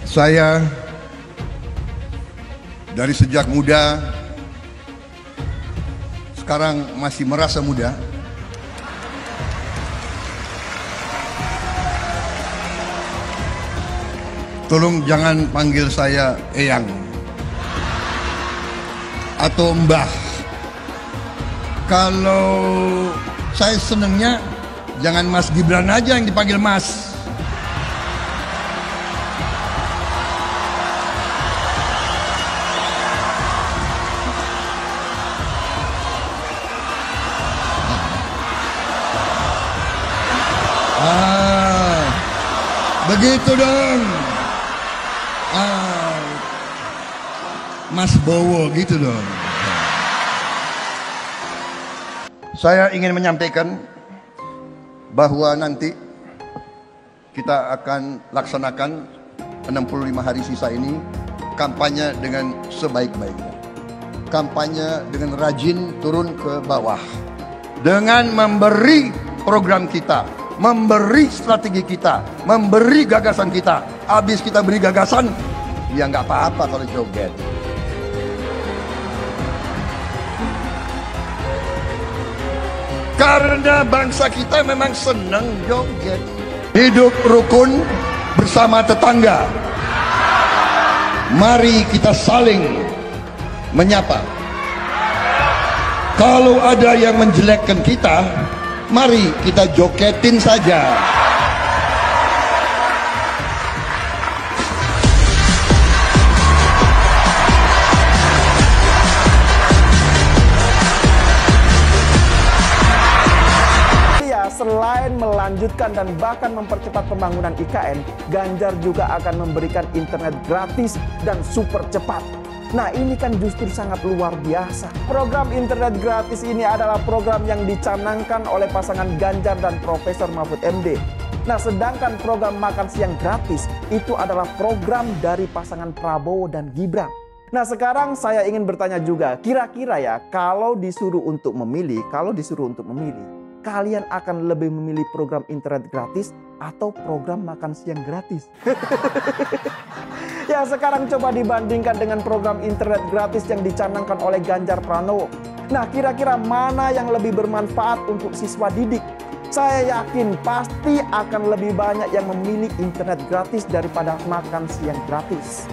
Saya dari sejak muda, sekarang masih merasa muda. Tolong jangan panggil saya Eyang atau Mbah. Kalau saya senengnya jangan Mas Gibran aja yang dipanggil Mas. Begitu dong. Mas Bowo gitu dong. Saya ingin menyampaikan bahwa nanti kita akan laksanakan 65 hari sisa ini kampanye dengan sebaik-baiknya. Kampanye dengan rajin turun ke bawah. Dengan memberi program kita, memberi strategi kita, memberi gagasan kita. Habis kita beri gagasan, ya nggak apa-apa kalau joget. Karena bangsa kita memang senang joget. Hidup rukun bersama tetangga. Mari kita saling menyapa. Kalau ada yang menjelekkan kita, mari kita jogetin saja. Selain melanjutkan dan bahkan mempercepat pembangunan IKN, Ganjar juga akan memberikan internet gratis dan super cepat. Nah, ini kan justru sangat luar biasa. Program internet gratis ini adalah program yang dicanangkan oleh pasangan Ganjar dan Profesor Mahfud MD. Nah, sedangkan program makan siang gratis itu adalah program dari pasangan Prabowo dan Gibran. Nah, sekarang saya ingin bertanya juga, kira-kira ya kalau disuruh untuk memilih, kalian akan lebih memilih program internet gratis atau program makan siang gratis? Ya, sekarang coba dibandingkan dengan program internet gratis yang dicanangkan oleh Ganjar Pranowo. Nah, kira-kira mana yang lebih bermanfaat untuk siswa didik? Saya yakin pasti akan lebih banyak yang memilih internet gratis daripada makan siang gratis.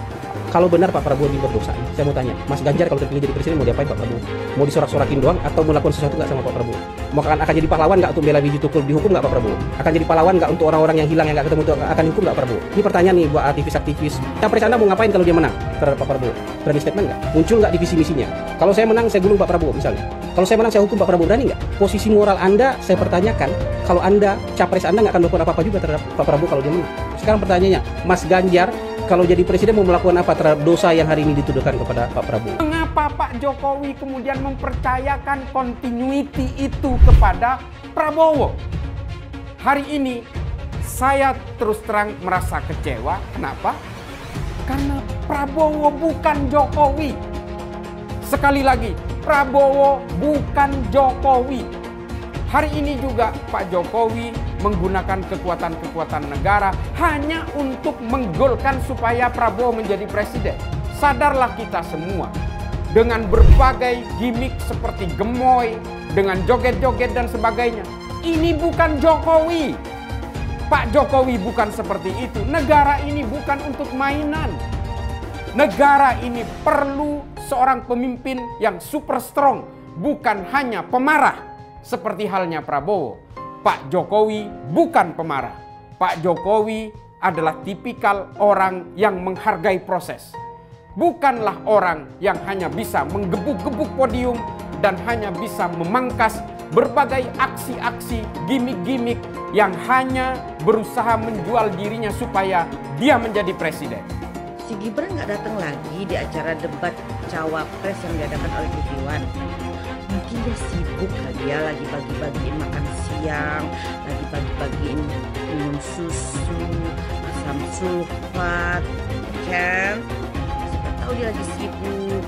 Kalau benar Pak Prabowo ini berdosa, saya mau tanya, Mas Ganjar kalau terpilih jadi presiden mau diapain Pak Prabowo? Mau disorak-sorakin doang atau mau melakukan sesuatu nggak sama Pak Prabowo? Mau akan jadi pahlawan nggak untuk bela biji tukul, dihukum nggak Pak Prabowo? Akan jadi pahlawan nggak untuk orang-orang yang hilang yang nggak ketemu itu akan dihukum nggak Prabowo? Ini pertanyaan nih buat aktivis-aktivis. Capres Anda mau ngapain kalau dia menang terhadap Pak Prabowo? Berani statement nggak? Muncul nggak di visi misinya? Kalau saya menang saya gulung Pak Prabowo misalnya. Kalau saya menang saya hukum Pak Prabowo, berani nggak? Posisi moral Anda saya pertanyakan. Kalau Anda capres Anda nggak akan melakukan apa-apa juga terhadap Pak Prabowo kalau dia menang. Sekarang pertanyaannya, Mas Ganjar kalau jadi presiden mau melakukan apa terhadap dosa yang hari ini dituduhkan kepada Pak Prabowo? Mengapa Pak Jokowi kemudian mempercayakan continuity itu kepada Prabowo? Hari ini saya terus terang merasa kecewa. Kenapa? Karena Prabowo bukan Jokowi. Sekali lagi, Prabowo bukan Jokowi. Hari ini juga Pak Jokowi menggunakan kekuatan-kekuatan negara hanya untuk menggolkan supaya Prabowo menjadi presiden. Sadarlah kita semua, dengan berbagai gimmick seperti gemoy, dengan joget-joget dan sebagainya. Ini bukan Jokowi. Pak Jokowi bukan seperti itu. Negara ini bukan untuk mainan. Negara ini perlu seorang pemimpin yang super strong, bukan hanya pemarah. Seperti halnya Prabowo. Pak Jokowi bukan pemarah. Pak Jokowi adalah tipikal orang yang menghargai proses. Bukanlah orang yang hanya bisa menggebuk-gebuk podium dan hanya bisa memangkas berbagai aksi-aksi, gimmick-gimmick yang hanya berusaha menjual dirinya supaya dia menjadi presiden. Si Gibran nggak datang lagi di acara debat cawapres yang diadakan oleh TV One. Mungkin dia sibuk kali ya, lagi bagi-bagiin makan siang, lagi bagi-bagiin minum susu, asam sulfat, kan? Siapa tahu dia lagi sibuk.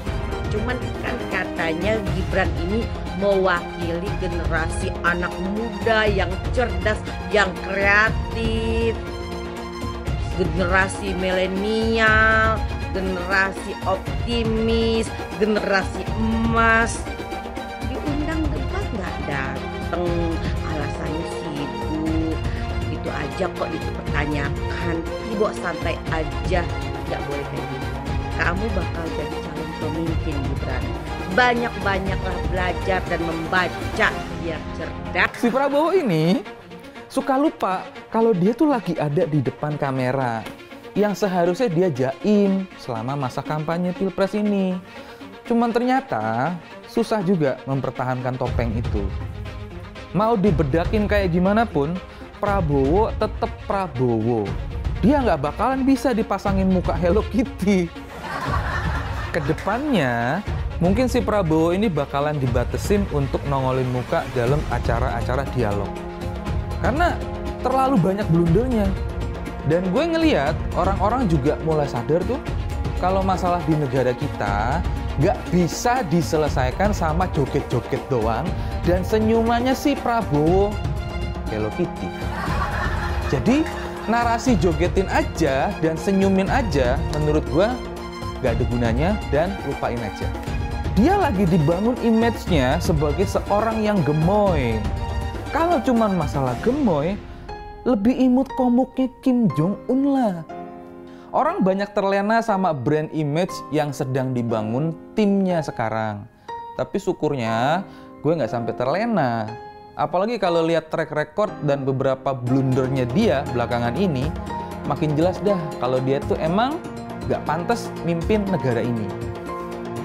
Cuman kan katanya Gibran ini mewakili generasi anak muda yang cerdas, yang kreatif. generasi milenial, generasi optimis, generasi emas. Diundang debat nggak dateng, alasannya sibuk. Itu aja kok dipertanyakan, dibawa santai aja, nggak boleh kayak gitu. Kamu bakal jadi calon pemimpin, Gibran. Banyak-banyaklah belajar dan membaca biar cerdas. Si Prabowo ini suka lupa kalau dia tuh lagi ada di depan kamera yang seharusnya dia jaim selama masa kampanye Pilpres ini. Cuman ternyata susah juga mempertahankan topeng itu. Mau dibedakin kayak gimana pun, Prabowo tetap Prabowo. Dia nggak bakalan bisa dipasangin muka Hello Kitty. Kedepannya, mungkin si Prabowo ini bakalan dibatesin untuk nongolin muka dalam acara-acara dialog. Karena terlalu banyak blundernya. Dan gue ngeliat orang-orang juga mulai sadar tuh, kalau masalah di negara kita nggak bisa diselesaikan sama joget-joget doang dan senyumannya si Prabowo Hello Kitty. Jadi narasi jogetin aja dan senyumin aja menurut gue nggak ada gunanya dan lupain aja. Dia lagi dibangun image-nya sebagai seorang yang gemoy. Kalau cuman masalah gemoy, lebih imut komuknya Kim Jong Un lah. Orang banyak terlena sama brand image yang sedang dibangun timnya sekarang. Tapi syukurnya gue nggak sampai terlena. Apalagi kalau lihat track record dan beberapa blundernya dia belakangan ini, makin jelas dah kalau dia tuh emang nggak pantas mimpin negara ini.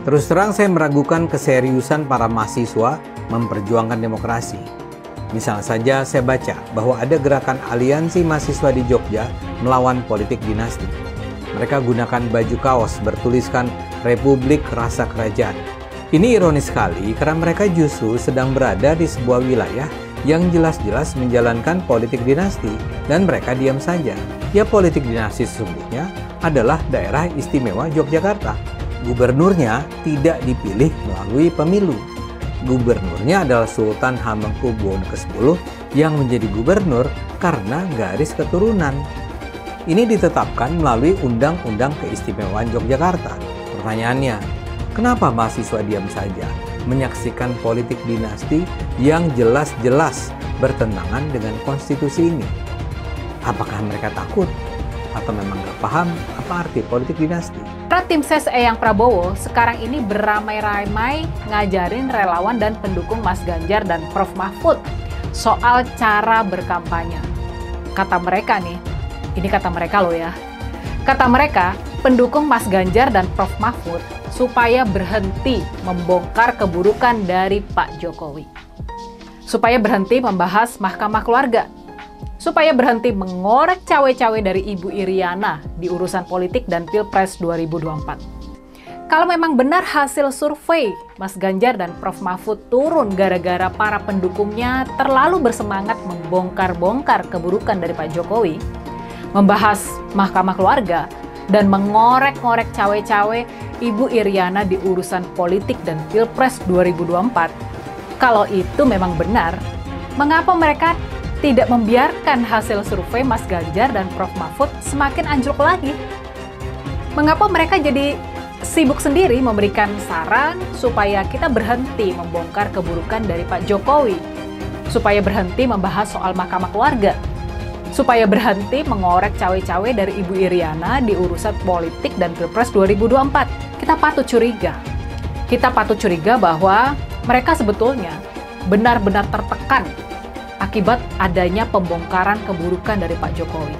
Terus terang saya meragukan keseriusan para mahasiswa memperjuangkan demokrasi. Misalnya saja saya baca bahwa ada gerakan aliansi mahasiswa di Jogja melawan politik dinasti. Mereka gunakan baju kaos bertuliskan Republik Rasa Kerajaan. Ini ironis sekali karena mereka justru sedang berada di sebuah wilayah yang jelas-jelas menjalankan politik dinasti dan mereka diam saja. Ya, politik dinasti sesungguhnya adalah daerah istimewa Yogyakarta. Gubernurnya tidak dipilih melalui pemilu. Gubernurnya adalah Sultan Hamengkubuwono ke-10 yang menjadi gubernur karena garis keturunan. Ini ditetapkan melalui Undang-Undang Keistimewaan Yogyakarta. Pertanyaannya, kenapa mahasiswa diam saja menyaksikan politik dinasti yang jelas-jelas bertentangan dengan konstitusi ini? Apakah mereka takut? Atau memang nggak paham apa arti politik dinasti? Tim Ses Eyang Prabowo sekarang ini beramai-ramai ngajarin relawan dan pendukung Mas Ganjar dan Prof Mahfud soal cara berkampanye. Kata mereka nih, ini kata mereka loh ya. Kata mereka, pendukung Mas Ganjar dan Prof Mahfud supaya berhenti membongkar keburukan dari Pak Jokowi. Supaya berhenti membahas Mahkamah Keluarga. Supaya berhenti mengorek cawe-cawe dari Ibu Iriana di urusan politik dan Pilpres 2024. Kalau memang benar hasil survei Mas Ganjar dan Prof Mahfud turun gara-gara para pendukungnya terlalu bersemangat membongkar-bongkar keburukan dari Pak Jokowi, membahas Mahkamah Keluarga, dan mengorek-ngorek cawe-cawe Ibu Iriana di urusan politik dan Pilpres 2024. Kalau itu memang benar, mengapa mereka tidak membiarkan hasil survei Mas Ganjar dan Prof Mahfud semakin anjlok lagi? Mengapa mereka jadi sibuk sendiri memberikan saran supaya kita berhenti membongkar keburukan dari Pak Jokowi, supaya berhenti membahas soal Mahkamah Keluarga, supaya berhenti mengorek cawe-cawe dari Ibu Iriana di urusan politik dan Pilpres 2024? Kita patut curiga. Kita patut curiga bahwa mereka sebetulnya benar-benar tertekan akibat adanya pembongkaran keburukan dari Pak Jokowi.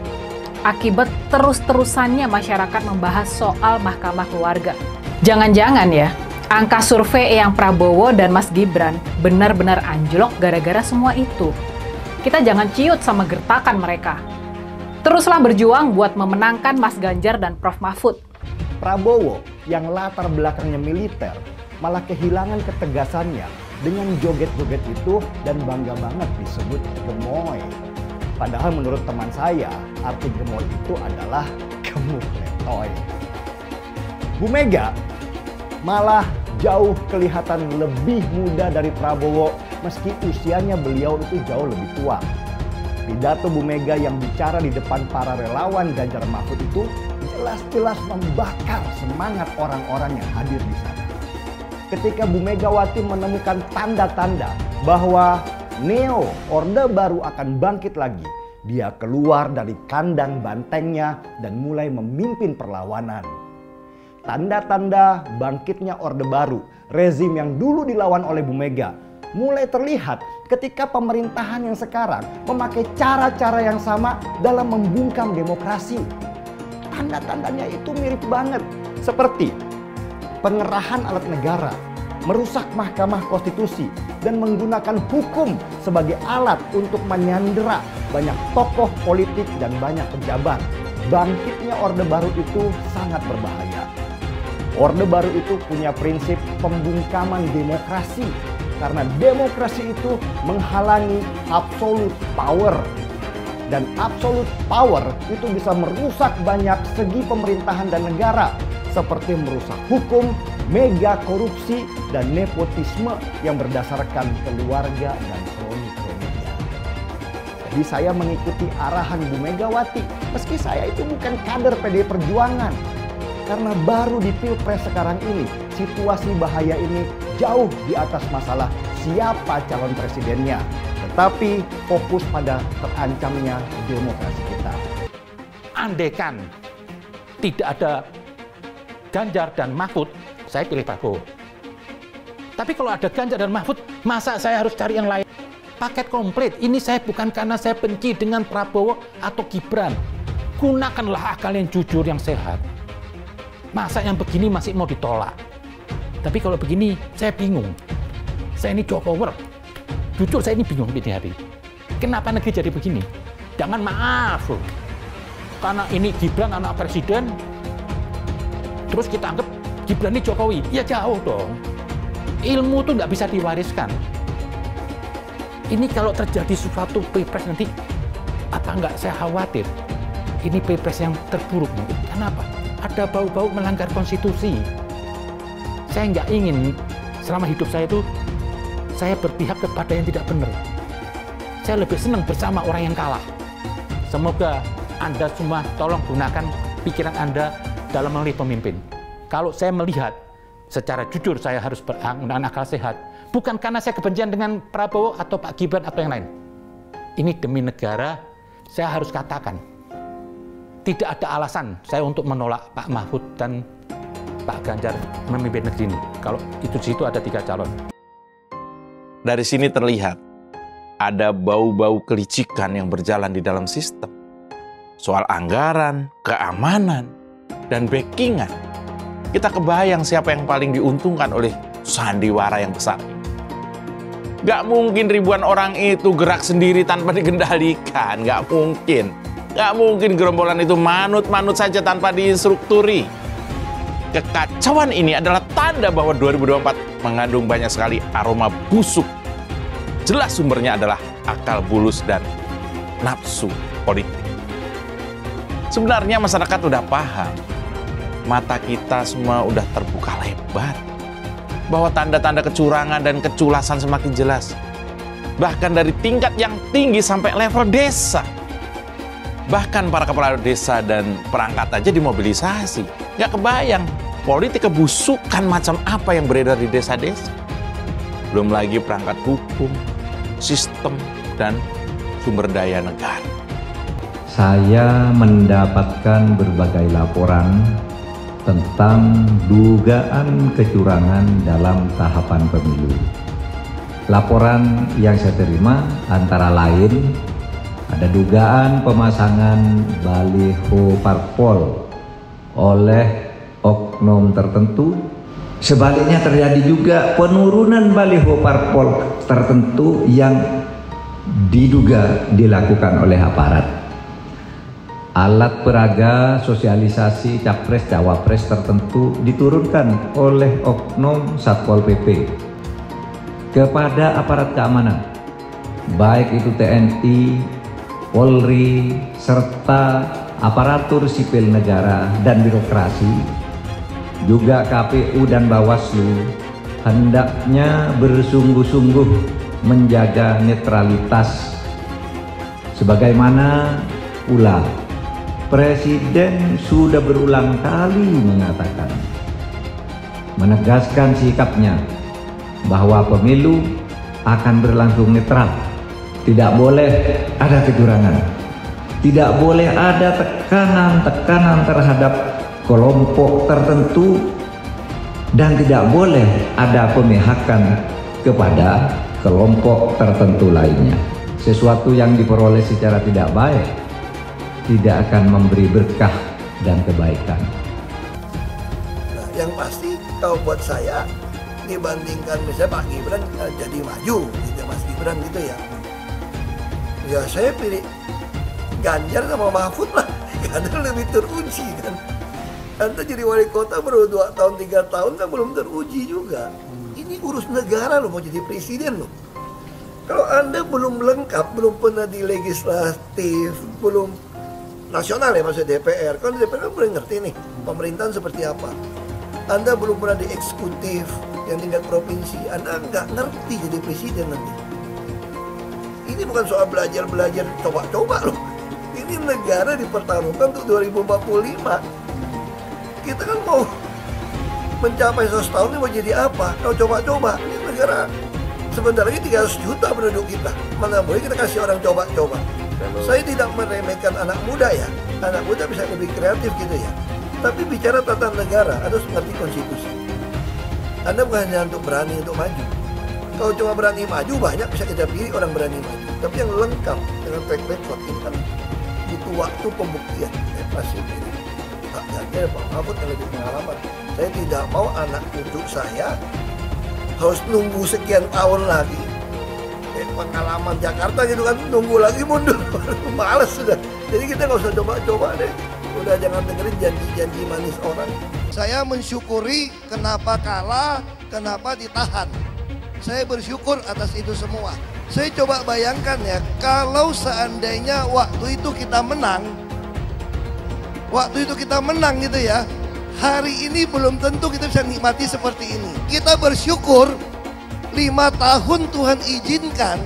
Akibat terus-terusannya masyarakat membahas soal Mahkamah Keluarga. Jangan-jangan ya, angka survei Eyang Prabowo dan Mas Gibran benar-benar anjlok gara-gara semua itu. Kita jangan ciut sama gertakan mereka. Teruslah berjuang buat memenangkan Mas Ganjar dan Prof Mahfud. Prabowo yang latar belakangnya militer malah kehilangan ketegasannya dengan joget-joget itu dan bangga banget disebut gemoy. Padahal menurut teman saya, arti gemoy itu adalah gemuk letoy. Bu Mega malah jauh kelihatan lebih muda dari Prabowo meski usianya beliau itu jauh lebih tua. Pidato Bu Mega yang bicara di depan para relawan Ganjar Mahfud itu jelas-jelas membakar semangat orang-orang yang hadir di sana. Ketika Bu Megawati menemukan tanda-tanda bahwa Neo Orde Baru akan bangkit lagi, dia keluar dari kandang bantengnya dan mulai memimpin perlawanan. Tanda-tanda bangkitnya Orde Baru, rezim yang dulu dilawan oleh Bu Mega, mulai terlihat ketika pemerintahan yang sekarang memakai cara-cara yang sama dalam membungkam demokrasi. Tanda-tandanya itu mirip banget, seperti pengerahan alat negara, merusak Mahkamah Konstitusi, dan menggunakan hukum sebagai alat untuk menyandera banyak tokoh politik dan banyak pejabat. Bangkitnya Orde Baru itu sangat berbahaya. Orde Baru itu punya prinsip pembungkaman demokrasi, karena demokrasi itu menghalangi absolute power. Dan absolute power itu bisa merusak banyak segi pemerintahan dan negara, seperti merusak hukum, mega korupsi, dan nepotisme yang berdasarkan keluarga dan kroni-kroninya. Jadi saya mengikuti arahan Bu Megawati, meski saya itu bukan kader PDI Perjuangan. Karena baru di Pilpres sekarang ini, situasi bahaya ini jauh di atas masalah siapa calon presidennya, tetapi fokus pada terancamnya demokrasi kita. Andaikan tidak ada Ganjar dan Mahfud, saya pilih Prabowo. Tapi kalau ada Ganjar dan Mahfud, masa saya harus cari yang lain? Paket komplit. Ini saya bukan karena saya benci dengan Prabowo atau Gibran. Gunakanlah akal yang jujur, yang sehat. Masa yang begini masih mau ditolak? Tapi kalau begini, saya bingung. Saya ini Jokower. Jujur saya ini bingung ini hari. Kenapa negeri jadi begini? Jangan maaf loh. Karena ini Gibran anak presiden, terus kita anggap Gibran ini Jokowi. Ya jauh dong. Ilmu tuh nggak bisa diwariskan. Ini kalau terjadi suatu pilpres nanti, apa nggak saya khawatir? Ini pilpres yang terburuk mungkin. Kenapa? Ada bau-bau melanggar konstitusi. Saya nggak ingin selama hidup saya itu saya berpihak kepada yang tidak benar. Saya lebih senang bersama orang yang kalah. Semoga Anda semua tolong gunakan pikiran Anda dalam memilih pemimpin. Kalau saya melihat secara jujur saya harus menggunakan akal sehat, bukan karena saya kebencian dengan Prabowo atau Pak Gibran atau yang lain. Ini demi negara, saya harus katakan, tidak ada alasan saya untuk menolak Pak Mahfud dan Pak Ganjar memimpin negeri ini. Kalau itu di situ ada 3 calon. Dari sini terlihat ada bau-bau kelicikan yang berjalan di dalam sistem. Soal anggaran, keamanan, dan backingan. Kita kebayang siapa yang paling diuntungkan oleh sandiwara yang besar ini. Gak mungkin ribuan orang itu gerak sendiri tanpa dikendalikan. Gak mungkin. Gak mungkin gerombolan itu manut-manut saja tanpa diinstrukturi. Kekacauan ini adalah tanda bahwa 2024 mengandung banyak sekali aroma busuk. Jelas sumbernya adalah akal bulus dan nafsu politik. Sebenarnya masyarakat udah paham. Mata kita semua udah terbuka lebar. Bahwa tanda-tanda kecurangan dan keculasan semakin jelas. Bahkan dari tingkat yang tinggi sampai level desa. Bahkan para kepala desa dan perangkat aja dimobilisasi. Gak kebayang politik kebusukan macam apa yang beredar di desa-desa. Belum lagi perangkat hukum, sistem, dan sumber daya negara. Saya mendapatkan berbagai laporan tentang dugaan kecurangan dalam tahapan pemilu. Laporan yang saya terima antara lain ada dugaan pemasangan baliho parpol oleh oknum tertentu. Sebaliknya terjadi juga penurunan baliho parpol tertentu yang diduga dilakukan oleh aparat. Alat peraga sosialisasi capres cawapres tertentu diturunkan oleh oknum Satpol PP kepada aparat keamanan, baik itu TNI, Polri, serta aparatur sipil negara dan birokrasi, juga KPU dan Bawaslu, hendaknya bersungguh-sungguh menjaga netralitas Sebagaimana pula Presiden sudah berulang kali mengatakan, menegaskan sikapnya bahwa pemilu akan berlangsung netral. Tidak boleh ada kecurangan. Tidak boleh ada tekanan-tekanan terhadap kelompok tertentu dan tidak boleh ada pemihakan kepada kelompok tertentu lainnya. Sesuatu yang diperoleh secara tidak baik tidak akan memberi berkah dan kebaikan. Nah, yang pasti kalau buat saya dibandingkan misalnya Pak Gibran jadi maju gitu, Mas Gibran gitu ya. Ya saya pilih Ganjar sama Mahfud lah, karena lebih teruji kan. Anda jadi wali kota baru 2 tahun 3 tahun kan belum teruji juga. Ini urus negara loh, mau jadi presiden loh. Kalau Anda belum lengkap, belum pernah di legislatif, belum nasional ya maksudnya DPR, kan DPR kan boleh ngerti nih pemerintahan seperti apa. Anda belum pernah di eksekutif yang tingkat provinsi, Anda nggak ngerti jadi presiden nanti. Ini bukan soal belajar coba-coba loh. Ini negara dipertaruhkan untuk 2045. Kita kan mau mencapai 100 tahun ini mau jadi apa? Kalau coba-coba, ini negara sebentar lagi 300 juta penduduk kita. Mana boleh kita kasih orang coba-coba. Saya tidak meremehkan anak muda ya. Anak muda bisa lebih kreatif gitu ya. Tapi bicara tata negara, Anda harus mengerti konstitusi. Anda bukan hanya untuk berani untuk maju. Kalau cuma berani maju, banyak bisa kita pilih orang berani maju. Tapi yang lengkap dengan track record ini kan butuh waktu pembuktian. Saya pasti pilih Pak Ganjar, Pak Mahfud yang lebih pengalaman. Saya tidak mau anak cucu saya harus nunggu sekian tahun lagi. Pengalaman Jakarta gitu kan, nunggu lagi mundur. Males sudah. Jadi kita nggak usah coba-coba deh. Udah jangan dengerin janji-janji manis orang. Saya mensyukuri kenapa kalah, kenapa ditahan. Saya bersyukur atas itu semua. Saya coba bayangkan ya, kalau seandainya waktu itu kita menang gitu ya, hari ini belum tentu kita bisa nikmati seperti ini. Kita bersyukur 5 tahun Tuhan izinkan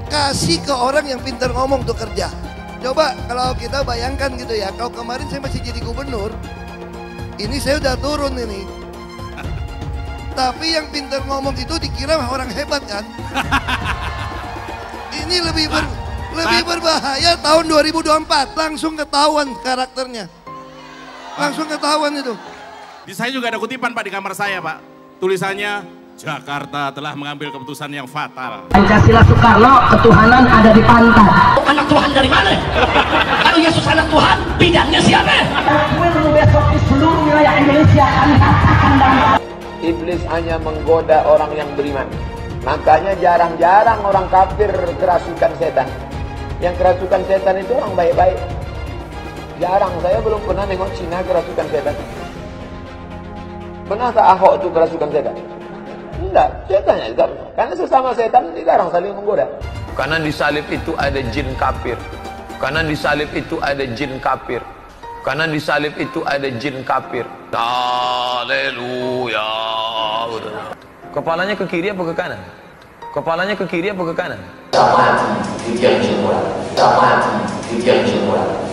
kasih ke orang yang pintar ngomong untuk kerja. Coba kalau kita bayangkan gitu ya, kalau kemarin saya masih jadi gubernur, ini saya udah turun ini. Tapi yang pintar ngomong itu dikira orang hebat kan? Ini lebih berbahaya tahun 2024, langsung ketahuan karakternya. Langsung ketahuan itu. Di saya juga ada kutipan Pak di kamar saya Pak. Tulisannya, Jakarta telah mengambil keputusan yang fatal. Pancasila Soekarno, ketuhanan ada di pantat. Anak Tuhan dari mana? Kalau Yesus anak Tuhan, bidangnya siapa? Besok di seluruh wilayah Indonesia kami katakan damai. Iblis hanya menggoda orang yang beriman. Makanya jarang-jarang orang kafir kerasukan setan. Yang kerasukan setan itu orang baik-baik. Jarang, saya belum pernah nengok Cina kerasukan setan. Pernah tak Ahok itu kerasukan setan? Enggak, setannya juga. Karena sesama setan dilarang saling menggoda. Karena di salib itu ada jin kafir. Karena di salib itu ada jin kafir. Karena di salib itu ada jin kafir. Haleluya. Kepalanya ke kiri apa ke kanan? Kepalanya ke kiri apa ke kanan?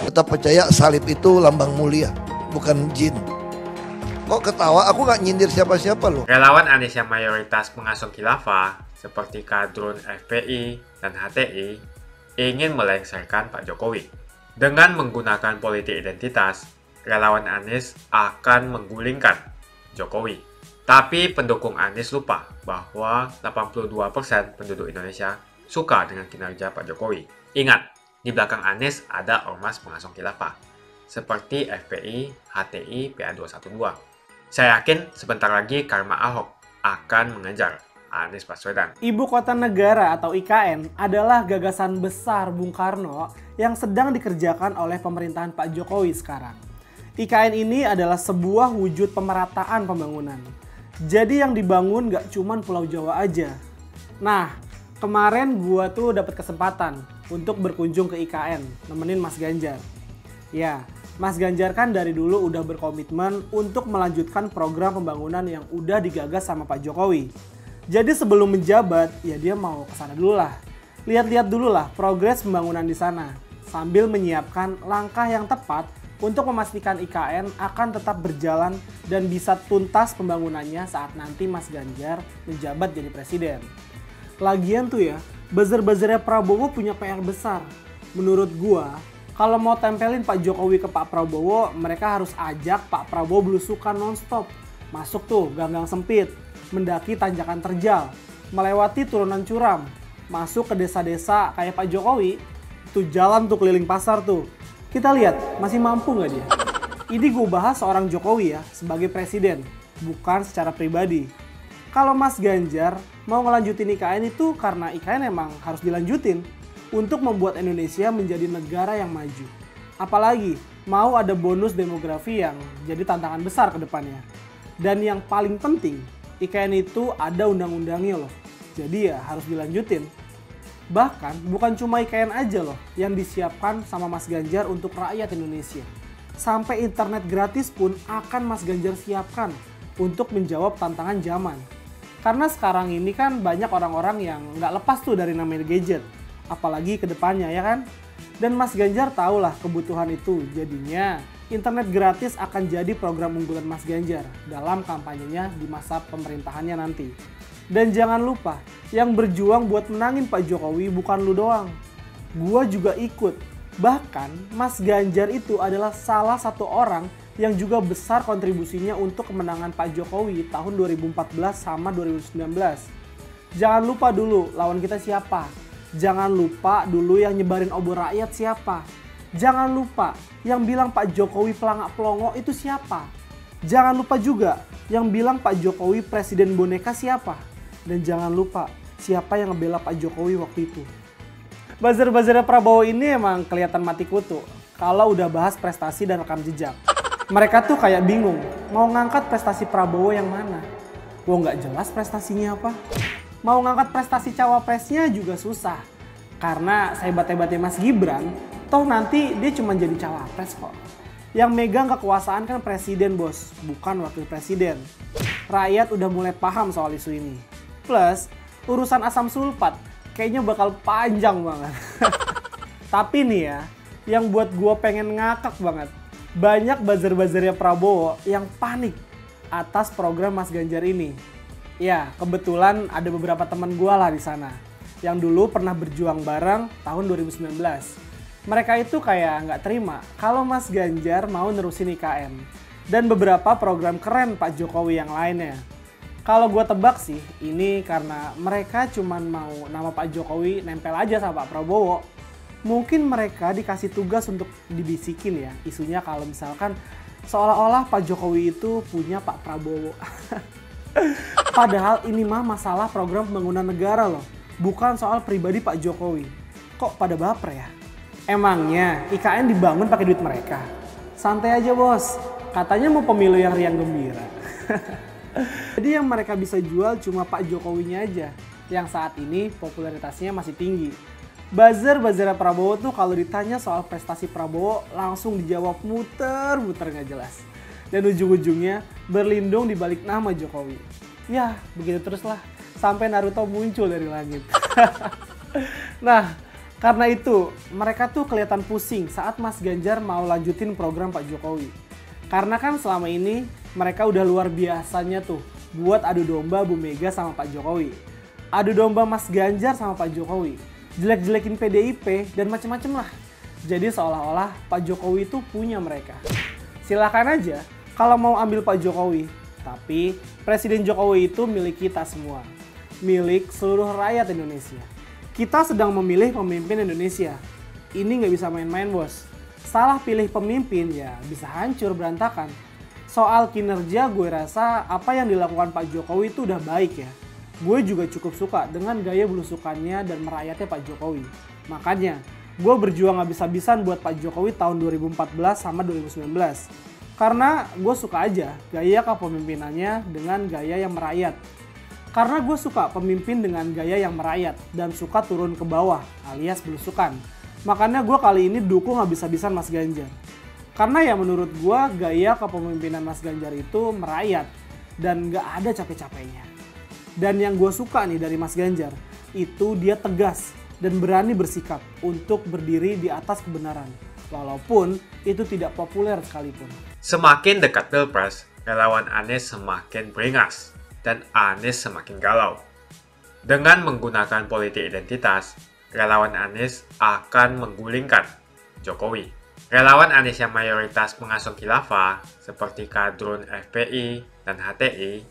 Tetap percaya salib itu lambang mulia, bukan jin. Kok ketawa? Aku nggak nyindir siapa-siapa loh. Relawan Anies yang mayoritas mengasuh khilafah, seperti kadrun FPI dan HTI, ingin melengsarkan Pak Jokowi. Dengan menggunakan politik identitas, relawan Anies akan menggulingkan Jokowi. Tapi pendukung Anies lupa bahwa 82% penduduk Indonesia suka dengan kinerja Pak Jokowi. Ingat, di belakang Anies ada ormas pengasuh khilafah, seperti FPI, HTI, PA212. Saya yakin sebentar lagi karma Ahok akan mengejar Anies Baswedan. Ibu Kota Negara atau IKN adalah gagasan besar Bung Karno yang sedang dikerjakan oleh pemerintahan Pak Jokowi sekarang. IKN ini adalah sebuah wujud pemerataan pembangunan. Jadi yang dibangun gak cuman Pulau Jawa aja. Nah, kemarin gua tuh dapat kesempatan untuk berkunjung ke IKN, nemenin Mas Ganjar. Ya, Mas Ganjar kan dari dulu udah berkomitmen untuk melanjutkan program pembangunan yang udah digagas sama Pak Jokowi. Jadi sebelum menjabat, ya dia mau kesana dulu lah. Lihat-lihat dulu lah progres pembangunan di sana, sambil menyiapkan langkah yang tepat untuk memastikan IKN akan tetap berjalan dan bisa tuntas pembangunannya saat nanti Mas Ganjar menjabat jadi presiden. Lagian tuh ya, buzzer-buzzernya Prabowo punya PR besar. Menurut gua, kalau mau tempelin Pak Jokowi ke Pak Prabowo, mereka harus ajak Pak Prabowo belusukan nonstop. Masuk tuh gang-gang sempit, mendaki tanjakan terjal, melewati turunan curam, masuk ke desa-desa kayak Pak Jokowi, tuh jalan tuh keliling pasar tuh. Kita lihat masih mampu nggak dia? Ini gue bahas seorang Jokowi ya sebagai presiden, bukan secara pribadi. Kalau Mas Ganjar mau ngelanjutin IKN itu karena IKN emang harus dilanjutin untuk membuat Indonesia menjadi negara yang maju. Apalagi mau ada bonus demografi yang jadi tantangan besar ke depannya. Dan yang paling penting, IKN itu ada undang-undangnya loh. Jadi ya harus dilanjutin. Bahkan bukan cuma IKN aja loh yang disiapkan sama Mas Ganjar untuk rakyat Indonesia. Sampai internet gratis pun akan Mas Ganjar siapkan untuk menjawab tantangan zaman. Karena sekarang ini kan banyak orang-orang yang nggak lepas tuh dari namanya gadget. Apalagi ke depannya ya kan. Dan Mas Ganjar tahulah kebutuhan itu. Jadinya internet gratis akan jadi program unggulan Mas Ganjar dalam kampanyenya di masa pemerintahannya nanti. Dan jangan lupa, yang berjuang buat menangin Pak Jokowi bukan lu doang. Gua juga ikut. Bahkan Mas Ganjar itu adalah salah satu orang yang juga besar kontribusinya untuk kemenangan Pak Jokowi tahun 2014 sama 2019. Jangan lupa dulu lawan kita siapa. Jangan lupa dulu yang nyebarin obor rakyat siapa. Jangan lupa yang bilang Pak Jokowi pelangak-pelongo itu siapa. Jangan lupa juga yang bilang Pak Jokowi presiden boneka siapa. Dan jangan lupa siapa yang ngebela Pak Jokowi waktu itu. Buzzer-buzzernya Prabowo ini emang kelihatan mati kutu kalau udah bahas prestasi dan rekam jejak. Mereka tuh kayak bingung mau ngangkat prestasi Prabowo yang mana. Wah nggak jelas prestasinya apa. Mau ngangkat prestasi cawapresnya juga susah. Karena sehebat-hebatnya Mas Gibran, toh nanti dia cuma jadi cawapres kok. Yang megang kekuasaan kan presiden bos, bukan wakil presiden. Rakyat udah mulai paham soal isu ini. Plus, urusan asam sulfat kayaknya bakal panjang banget. Tapi nih ya, yang buat gue pengen ngakak banget. Banyak buzzer-buzzernya Prabowo yang panik atas program Mas Ganjar ini. Ya, kebetulan ada beberapa teman gue lah di sana yang dulu pernah berjuang bareng tahun 2019. Mereka itu kayak nggak terima kalau Mas Ganjar mau nerusin IKN. Dan beberapa program keren Pak Jokowi yang lainnya. Kalau gue tebak sih, ini karena mereka cuman mau nama Pak Jokowi nempel aja sama Pak Prabowo. Mungkin mereka dikasih tugas untuk dibisikin ya isunya kalau misalkan seolah-olah Pak Jokowi itu punya Pak Prabowo. Padahal ini mah masalah program pembangunan negara loh, bukan soal pribadi Pak Jokowi. Kok pada baper ya? Emangnya IKN dibangun pakai duit mereka? Santai aja bos, katanya mau pemilu yang riang gembira. Jadi yang mereka bisa jual cuma Pak Jokowinya aja, yang saat ini popularitasnya masih tinggi. Buzzer-buzzernya Prabowo tuh kalau ditanya soal prestasi Prabowo langsung dijawab muter-muter gak jelas. Dan ujung-ujungnya berlindung di balik nama Jokowi. Ya begitu teruslah sampai Naruto muncul dari langit. Nah karena itu mereka tuh kelihatan pusing saat Mas Ganjar mau lanjutin program Pak Jokowi. Karena kan selama ini mereka udah luar biasanya tuh buat adu domba Bu Mega sama Pak Jokowi. Adu domba Mas Ganjar sama Pak Jokowi. Jelek-jelekin PDIP dan macem-macem lah. Jadi seolah-olah Pak Jokowi itu punya mereka. Silakan aja kalau mau ambil Pak Jokowi. Tapi Presiden Jokowi itu milik kita semua. Milik seluruh rakyat Indonesia. Kita sedang memilih pemimpin Indonesia. Ini nggak bisa main-main bos. Salah pilih pemimpin ya bisa hancur berantakan. Soal kinerja gue rasa apa yang dilakukan Pak Jokowi itu udah baik ya. Gue juga cukup suka dengan gaya belusukannya dan merayatnya Pak Jokowi. Makanya gue berjuang habis-habisan buat Pak Jokowi tahun 2014 sama 2019. Karena gue suka aja gaya kepemimpinannya dengan gaya yang merayat. Karena gue suka pemimpin dengan gaya yang merayat dan suka turun ke bawah alias belusukan. Makanya gue kali ini dukung habis-habisan Mas Ganjar. Karena ya menurut gue gaya kepemimpinan Mas Ganjar itu merayat dan gak ada capek-capeknya. Dan yang gue suka nih dari Mas Ganjar itu dia tegas dan berani bersikap untuk berdiri di atas kebenaran, walaupun itu tidak populer sekalipun. Semakin dekat Pilpres, relawan Anies semakin beringas dan Anies semakin galau. Dengan menggunakan politik identitas, relawan Anies akan menggulingkan Jokowi. Relawan Anies yang mayoritas pengusung khilafah seperti kadrun FPI dan HTI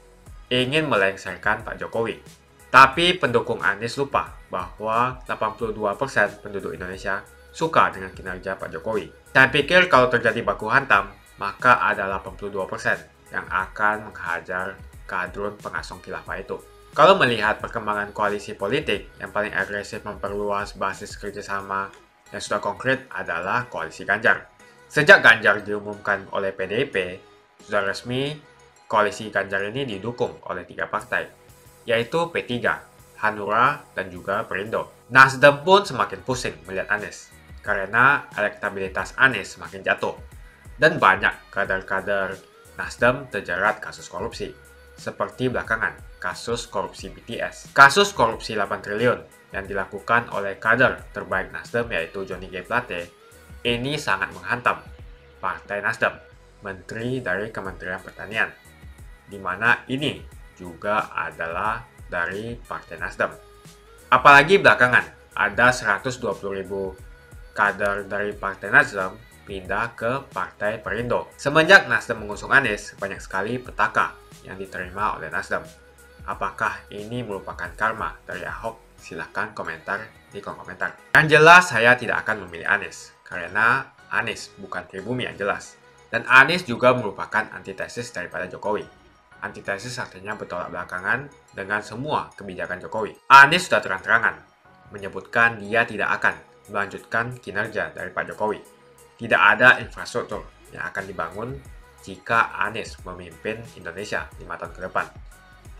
ingin melengsarkan Pak Jokowi. Tapi pendukung Anies lupa bahwa 82% penduduk Indonesia suka dengan kinerja Pak Jokowi. Saya pikir kalau terjadi baku hantam, maka ada 82% yang akan menghajar kadrun pengusung khilafah itu. Kalau melihat perkembangan koalisi politik yang paling agresif memperluas basis kerjasama yang sudah konkret adalah koalisi Ganjar. Sejak Ganjar diumumkan oleh PDIP, sudah resmi koalisi Ganjar ini didukung oleh 3 partai, yaitu P3, Hanura, dan juga Perindo. Nasdem pun semakin pusing melihat Anies, karena elektabilitas Anies semakin jatuh, dan banyak kader-kader Nasdem terjerat kasus korupsi, seperti belakangan kasus korupsi BTS. Kasus korupsi 8 triliun yang dilakukan oleh kader terbaik Nasdem yaitu Johnny G. Plate, ini sangat menghantam Partai Nasdem, Menteri dari Kementerian Pertanian, di mana ini juga adalah dari Partai Nasdem. Apalagi belakangan ada 120.000 kader dari Partai Nasdem pindah ke Partai Perindo. Semenjak Nasdem mengusung Anies, banyak sekali petaka yang diterima oleh Nasdem. Apakah ini merupakan karma dari Ahok? Silahkan komentar di kolom komentar. Yang jelas saya tidak akan memilih Anies, karena Anies bukan pribumi yang jelas. Dan Anies juga merupakan antitesis daripada Jokowi. Antitesis artinya bertolak belakangan dengan semua kebijakan Jokowi. Anies sudah terang-terangan menyebutkan dia tidak akan melanjutkan kinerja dari Pak Jokowi. Tidak ada infrastruktur yang akan dibangun jika Anies memimpin Indonesia 5 tahun ke depan.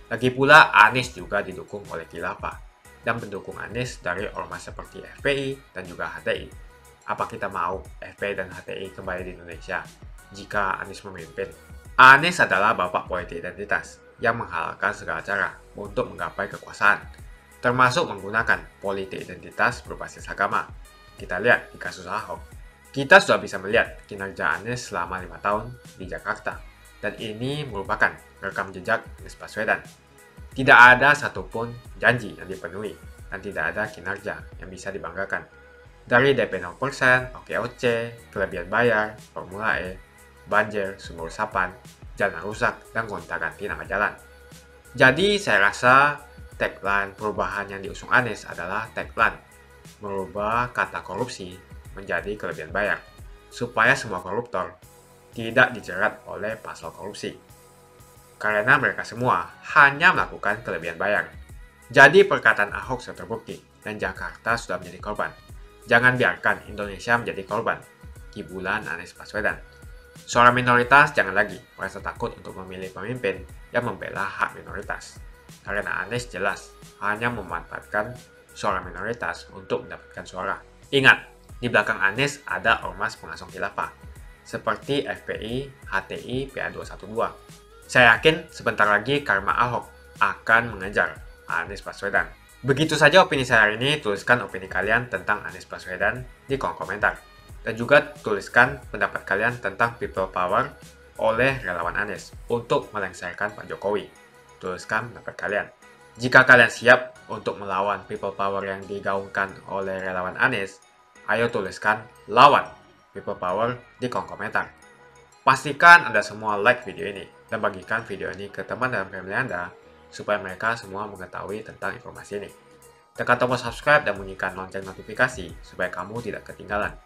Lagi pula Anies juga didukung oleh khilafah dan pendukung Anies dari ormas seperti FPI dan juga HTI. Apa kita mau FPI dan HTI kembali di Indonesia jika Anies memimpin? Anies adalah bapak politik identitas yang menghalalkan segala cara untuk menggapai kekuasaan, termasuk menggunakan politik identitas berbasis agama. Kita lihat di kasus Ahok. Kita sudah bisa melihat kinerja Anies selama 5 tahun di Jakarta, dan ini merupakan rekam jejak Anies Baswedan. Tidak ada satupun janji yang dipenuhi, dan tidak ada kinerja yang bisa dibanggakan. Dari DP 0%, OKOC, kelebihan bayar, Formula E, banjir, sumur resapan, jalan rusak, dan gonta-ganti nama jalan. Jadi saya rasa tagline perubahan yang diusung Anies adalah tagline merubah kata korupsi menjadi kelebihan bayar, supaya semua koruptor tidak dijerat oleh pasal korupsi. Karena mereka semua hanya melakukan kelebihan bayar. Jadi perkataan Ahok sudah terbukti dan Jakarta sudah menjadi korban. Jangan biarkan Indonesia menjadi korban kibulan Anies Baswedan. Suara minoritas jangan lagi merasa takut untuk memilih pemimpin yang membela hak minoritas. Karena Anies jelas hanya memanfaatkan suara minoritas untuk mendapatkan suara. Ingat, di belakang Anies ada ormas pengusung khilafah, seperti FPI, HTI, PA212. Saya yakin sebentar lagi karma Ahok akan mengejar Anies Baswedan. Begitu saja opini saya hari ini. Tuliskan opini kalian tentang Anies Baswedan di kolom komentar. Dan juga tuliskan pendapat kalian tentang people power oleh relawan Anies untuk melengsarkan Pak Jokowi. Tuliskan pendapat kalian. Jika kalian siap untuk melawan people power yang digaungkan oleh relawan Anies, ayo tuliskan lawan people power di kolom komentar. Pastikan Anda semua like video ini dan bagikan video ini ke teman dan family Anda supaya mereka semua mengetahui tentang informasi ini. Tekan tombol subscribe dan bunyikan lonceng notifikasi supaya kamu tidak ketinggalan